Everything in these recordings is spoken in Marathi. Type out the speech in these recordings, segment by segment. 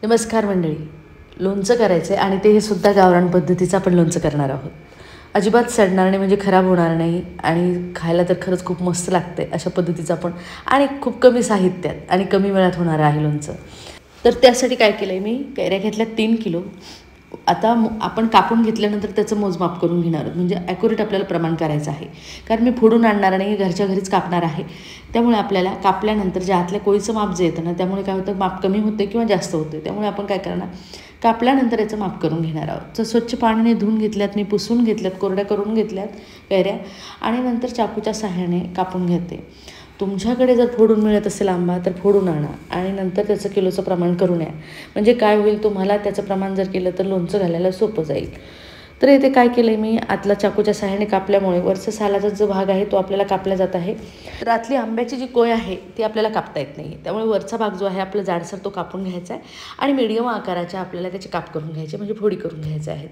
नमस्कार मंडळी. लोणचं करायचं आहे आणि ते सुद्धा गावरान पद्धतीचं आपण लोणचं करणार आहोत. अजिबात सडणार नाही, म्हणजे खराब होणार नाही आणि खायला तर खरंच खूप मस्त लागते अशा पद्धतीचं आपण, आणि खूप कमी साहित्यात आणि कमी वेळात होणारं आहे लोणचं. तर त्यासाठी काय केलं आहे, मी कैऱ्या घेतल्या 3 किलो. आता आपण कापून घेतल्यानंतर त्याचं मोजमाप करून घेणार आहोत, म्हणजे ॲक्युरेट आपल्याला प्रमाण करायचं आहे. कारण मी फोडून आणणार नाही, घरच्या घरीच कापणार आहे. त्यामुळे आपल्याला कापल्यानंतर जे आतल्या कोळीचं माप जे येतं ना, त्यामुळे काय होतं, माप कमी होते किंवा जास्त होते. त्यामुळे आपण काय करणार, कापल्यानंतर याचं माप करून घेणार आहोत. तर स्वच्छ पाण्याने धुवून घेतल्यात, मी पुसून घेतल्यात, कोरड्या करून घेतल्यात कैऱ्या, आणि नंतर चाकूच्या सहाय्याने कापून घेते. तुमच्याकडे जर फोडून मिळत असेल आंबा तर फोडून आणा आणि नंतर त्याचं किलोचं प्रमाण करून या. म्हणजे काय होईल, तुम्हाला त्याचं प्रमाण जर केलं तर लोणचं घालायला सोपं जाईल. तर इथे काय केलं आहे, मी आतला चाकूच्या सहाय्याने कापल्यामुळे वरचा सालाचा जो भाग आहे तो आपल्याला कापला जात आहे. तर आतली आंब्याची जी कोय आहे ती आपल्याला कापता येत नाही. त्यामुळे वरचा भाग जो आहे आपला जाडसर तो कापून घ्यायचा आहे आणि मीडियम आकाराच्या आपल्याला त्याचे काप करून घ्यायचे, म्हणजे फोडी करून घ्यायचे आहेत.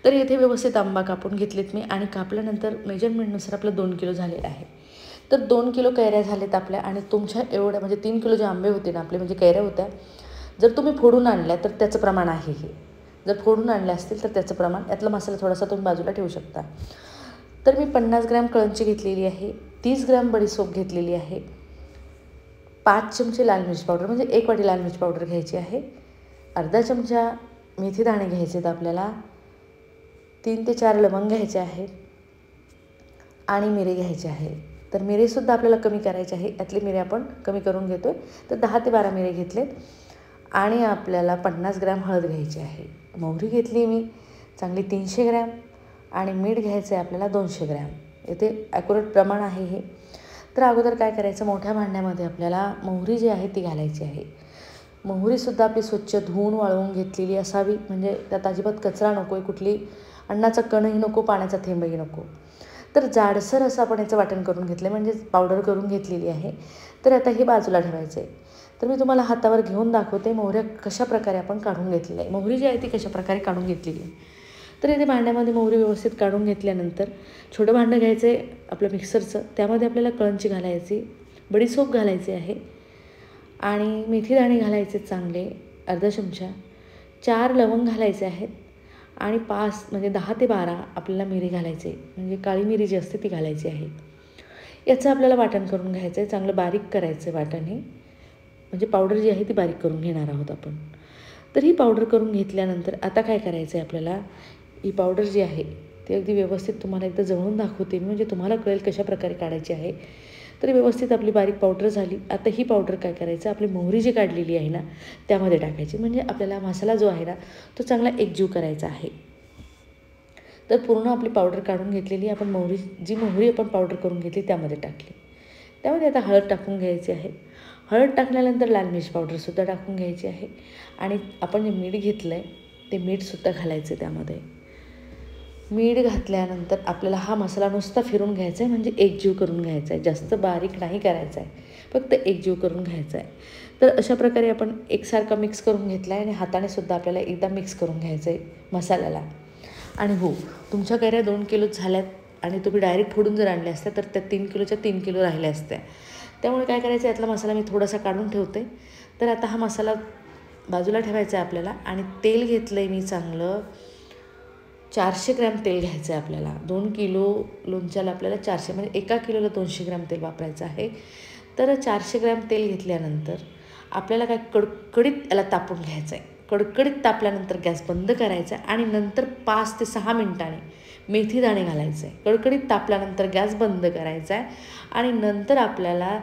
तर इथे व्यवस्थित आंबा कापून घेतलेत मी, आणि कापल्यानंतर मेजरमेंटनुसार आपलं 2 किलो झालेलं आहे. तर 2 किलो कैऱ्या झालेत आपल्या, आणि तुमच्या एवढ्या म्हणजे 3 किलो जे आंबे होते ना आपले, म्हणजे कैऱ्या होत्या, जर तुम्ही फोडून आणल्या तर त्याचं प्रमाण आहे हे. जर फोडून आणल्या असतील तर त्याचं प्रमाण, यातला मसाला थोडासा तुम्ही बाजूला ठेवू शकता. तर मी 50 ग्रॅम कळंची घेतलेली आहे, 30 ग्रॅम बडीसोप घेतलेली आहे, 5 चमचे लाल मिरची पावडर, म्हणजे 1 वाटी लाल मिरची पावडर घ्यायची आहे, अर्धा चमचा मेथी दाणे घ्यायचे आहेत आपल्याला, 3 ते 4 लवंग घ्यायचे आहेत, आणि मिरे घ्यायचे आहे. तर मिरेसुद्धा आपल्याला कमी करायचे आहे, यातले मिरे आपण कमी करून घेतो आहे. तर 10 ते 12 मिरे घेतलेत, आणि आपल्याला 50 ग्रॅम हळद घ्यायची आहे. मोहरी घेतली मी चांगली 300 ग्रॅम, आणि मीठ घ्यायचं आहे आपल्याला 200 ग्रॅम. इथे ॲक्युरेट प्रमाण आहे हे. तर अगोदर काय करायचं, मोठ्या भांड्यामध्ये आपल्याला मोहरी जी आहे ती घालायची आहे. मोहरीसुद्धा आपली स्वच्छ धुवून वाळवून घेतलेली असावी, म्हणजे त्यात अजिबात कचरा नको आहे, कुठली अन्नाचा कणही नको, पाण्याचा थेंबही नको. तर जाडसर असं आपण याचं वाटण करून घेतलं आहे, म्हणजे पावडर करून घेतलेली आहे. तर आता हे बाजूला ठेवायचं आहे. तर मी तुम्हाला हातावर घेऊन दाखवते मोहऱ्या कशा प्रकारे आपण काढून घेतलेल्या आहे, मोहरी जी आहे ती कशा प्रकारे काढून घेतलेली आहे. तर इथे भांड्यामध्ये मोहरी व्यवस्थित काढून घेतल्यानंतर छोटं भांडं घ्यायचं आहे आपलं मिक्सरचं, त्यामध्ये आपल्याला कळंची घालायची, बडीसोप घालायचे आहे, आणि मेथी दाणे घालायचे चांगले अर्धा चमचा, 4 लवंग घालायचे आहेत, आणि 5 म्हणजे 10 ते 12 आपल्याला मिरी घालायचे, म्हणजे काळी मिरी जी असते ती घालायची आहे. याचं आपल्याला वाटण करून घ्यायचं आहे, चांगलं बारीक करायचं आहे वाटण हे, म्हणजे पावडर जी आहे ती बारीक करून घेणार आहोत आपण. तर ही पावडर करून घेतल्यानंतर आता काय करायचं आहे आपल्याला, ही पावडर जी आहे ती अगदी व्यवस्थित तुम्हाला एकदा जवळून दाखवते, म्हणजे तुम्हाला कळेल कशा प्रकारे काढायची आहे. तर व्यवस्थित आपली बारीक पावडर झाली. आता ही पावडर काय करायचं, आपली मोहरी जी काढलेली आहे ना त्यामध्ये टाकायची, म्हणजे आपल्याला मसाला जो आहे ना तो चांगला एकजीव करायचा आहे. तर पूर्ण आपली पावडर काढून घेतलेली आपण मोहरी आपण पावडर करून घेतली त्यामध्ये टाकली. त्यामध्ये आता हळद टाकून घ्यायची आहे. हळद टाकल्यानंतर लाल मिरची पावडरसुद्धा टाकून घ्यायची आहे, आणि आपण जे मीठ घेतलं आहे ते मीठसुद्धा घालायचं त्यामध्ये. मीठ घातल्यानंतर आपल्याला हा मसाला नुसता फिरून घ्यायचा आहे, म्हणजे एकजीव करून घ्यायचा आहे, जास्त बारीक नाही करायचा आहे, फक्त एकजीव करून घ्यायचा आहे. तर अशा प्रकारे आपण एकसारखा मिक्स करून घेतला आहे, आणि हाताने सुद्धा आपल्याला एकदा मिक्स करून घ्यायचं आहे मसाल्याला. आणि हो, तुमच्या कैऱ्या 2 किलोच झाल्यात, आणि तुम्ही डायरेक्ट फोडून जर आणल्या असत्या तर त्या 3 किलोच्या 3 किलो राहिल्या असत्या. त्यामुळे काय करायचं, यातला मसाला मी थोडासा काढून ठेवते. तर आता हा मसाला बाजूला ठेवायचा आहे आपल्याला, आणि तेल घेतलं आहे मी चांगलं 400 ग्रॅम तेल घ्यायचं आहे आपल्याला. 2 किलो लोणच्याला आपल्याला 400, म्हणजे 1 किलोला 200 ग्रॅम तेल वापरायचं आहे. तर 400 ग्रॅम तेल घेतल्यानंतर आपल्याला काय कडकडीत याला तापून घ्यायचं आहे. कडकडीत तापल्यानंतर गॅस बंद करायचा आहे, आणि नंतर 5 ते 6 मिनिटांनी मेथी दाणे घालायचं आहे. कडकडीत तापल्यानंतर गॅस बंद करायचा आहे, आणि नंतर आपल्याला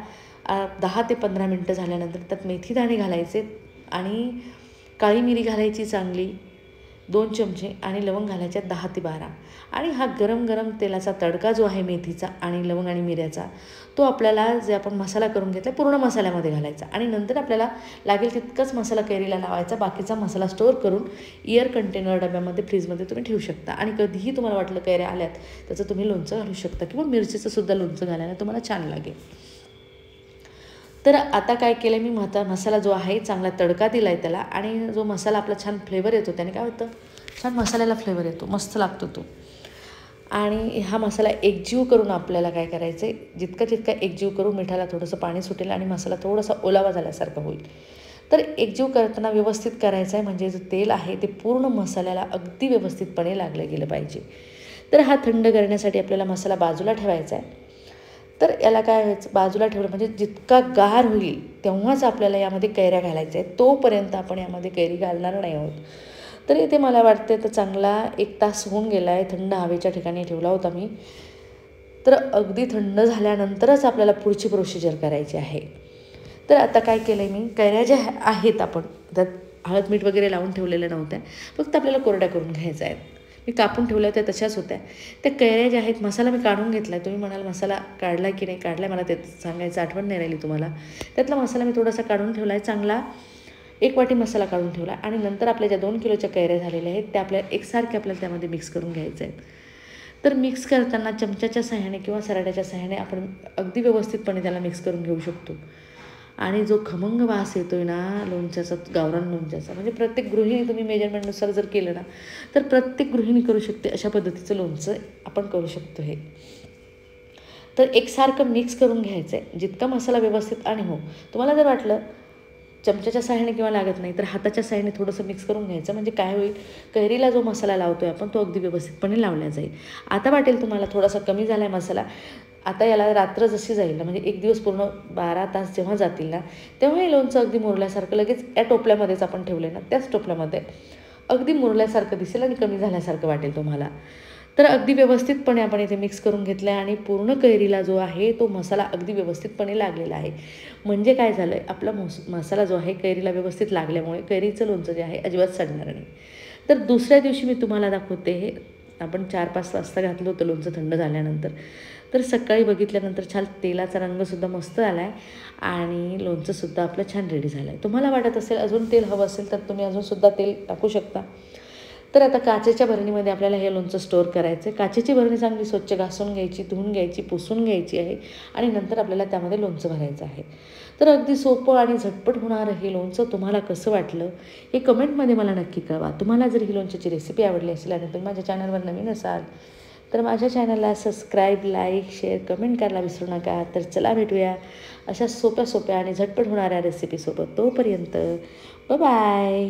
10 ते 15 मिनटं झाल्यानंतर त्यात मेथी दाणे घालायचे, आणि काळी मिरी घालायची चांगली 2 चमचे, आणि लवंग घालायच्या 10 ते 12. आणि हा गरम गरम तेलाचा तडका जो आहे मेथीचा आणि लवंग आणि मिऱ्याचा, तो आपल्याला जे आपण मसाला करून घेतला पूर्ण मसाल्यामध्ये घालायचा, आणि नंतर आपल्याला लागेल तितकाच मसाला कैरीला लावायचा. बाकीचा मसाला स्टोअर करून एअर कंटेनर डब्यामध्ये फ्रीजमध्ये तुम्ही ठेवू शकता, आणि कधीही तुम्हाला वाटलं कैऱ्या आल्यात त्याचं तुम्ही लोणचं घालू शकता, किंवा मिरचीचं सुद्धा लोणचं घालायला तुम्हाला छान लागेल. तर आता काय केलं मी, मसाला जो आहे चांगला तडका दिला आहे त्याला, आणि जो मसाला आपला छान फ्लेवर येतो त्याने काय होतं, छान मसाल्याला फ्लेवर येतो, मस्त लागतो तो. आणि हा मसाला एकजीव करून आपल्याला काय करायचं आहे, जितका एकजीव करू मिठाला थोडंसं पाणी सुटेल, आणि मसाला थोडासा ओलावा झाल्यासारखं होईल. तर एकजीव करताना व्यवस्थित करायचं आहे, म्हणजे जे तेल आहे ते पूर्ण मसाल्याला अगदी व्यवस्थितपणे लागलं गेलं पाहिजे. तर हा थंड करण्यासाठी आपल्याला मसाला बाजूला ठेवायचा आहे. तर याला काय व्हायचं, बाजूला ठेवलं म्हणजे जितका गार होईल तेव्हाच आपल्याला यामध्ये कैऱ्या घालायच्या आहेत, तोपर्यंत आपण यामध्ये कैरी घालणार नाही आहोत. तर इथे मला वाटते तर चांगला 1 तास होऊन गेला आहे, थंड हवेच्या ठिकाणी ठेवला होता मी. तर अगदी थंड झाल्यानंतरच आपल्याला पुढची प्रोसिजर करायची आहे. तर आता काय केलं आहे मी, कैऱ्या ज्या आहेत आपण त्यात हळद मीठ वगैरे लावून ठेवलेल्या नव्हत्या, फक्त आपल्याला कोरड्या करून घ्यायच्या आहेत. मी कापून ठेवल्या होत्या तशाच होत्या. त्या कैऱ्या ज्या आहेत, मसाला मी काढून घेतला आहे. तुम्ही म्हणाल मसाला काढला की नाही काढला, मला ते सांगायचं आठवण नाही राहिली तुम्हाला. त्यातला मसाला मी थोडासा काढून ठेवला आहे, चांगला 1 वाटी मसाला काढून ठेवला. आणि नंतर आपल्या ज्या 2 किलोच्या कैऱ्या झालेल्या आहेत त्या आपल्या एकसारख्या आपल्याला त्यामध्ये मिक्स करून घ्यायच्या आहेत. तर मिक्स करताना चमच्याच्या सहाय्याने किंवा सराट्याच्या सहाय्याने आपण अगदी व्यवस्थितपणे त्याला मिक्स करून घेऊ शकतो. आणि जो खमंग वास येतो आहे ना लोणच्याचा, गावरान लोणच्याचा, म्हणजे प्रत्येक गृहिणी तुम्ही मेजरमेंटनुसार जर केलं ना तर प्रत्येक गृहिणी करू शकते, अशा पद्धतीचं लोणचं आपण करू शकतो. हे तर एकसारखं मिक्स करून घ्यायचं आहे, जितका मसाला व्यवस्थित. आणि हो, तुम्हाला जर वाटलं चमच्याच्या सहाय्याने किंवा लागत नाही तर हाताच्या सहाय्याने थोडंसं मिक्स करून घ्यायचं, म्हणजे काय होईल, कैरीला जो मसाला लावतो आहे आपण तो अगदी व्यवस्थितपणे लावला जाईल. आता वाटेल तुम्हाला थोडासा कमी झाला आहे मसाला, आता याला रात्र जशी जाईल ना, म्हणजे 1 दिवस पूर्ण 12 तास जेव्हा जातील ना, तेव्हा हे लोणचं अगदी मुरल्यासारखं लगेच या टोपल्यामध्येच आपण ठेवले ना त्याच टोपल्यामध्ये अगदी मुरल्यासारखं दिसेल आणि कमी झाल्यासारखं वाटेल तुम्हाला. तर अगदी व्यवस्थितपणे आपण इथे मिक्स करून घेतलं आहे आणि पूर्ण कैरीला जो आहे तो मसाला अगदी व्यवस्थितपणे लागलेला आहे. म्हणजे काय झालं आहे, आपला मसाला जो आहे कैरीला व्यवस्थित लागल्यामुळे कैरीचं लोणचं जे आहे अजिबात सडणार नाही. तर दुसऱ्या दिवशी मी तुम्हाला दाखवते, हे आपण 4-5 वाजता घातलं होतं लोणचं थंड झाल्यानंतर. तर सकाळी बघितल्यानंतर छान तेलाचा रंगसुद्धा मस्त आला आहे आणि लोणचंसुद्धा आपलं छान रेडी झालं आहे. तुम्हाला वाटत असेल अजून तेल हवं असेल तर तुम्ही अजूनसुद्धा तेल टाकू शकता. तर आता काचेच्या भरणीमध्ये आपल्याला हे लोणचं स्टोअर करायचं आहे. काचेची भरणी चांगली स्वच्छ घासून घ्यायची, धुवून घ्यायची, पुसून घ्यायची आहे आणि नंतर आपल्याला त्यामध्ये लोणचं भरायचं आहे. तर अगदी सोपं आणि झटपट होणारं हे लोणचं तुम्हाला कसं वाटलं हे कमेंटमध्ये मला नक्की कळवा. तुम्हाला जर ही लोणच्याची रेसिपी आवडली असेल आणि तुम्ही माझ्या चॅनलवर नवीन असाल तर माझ्या चॅनलला सबस्क्राईब, लाईक, शेअर, कमेंट करायला विसरू नका. तर चला भेटूया अशा सोप्या आणि झटपट होणाऱ्या रेसिपीसोबत. तोपर्यंत बाय.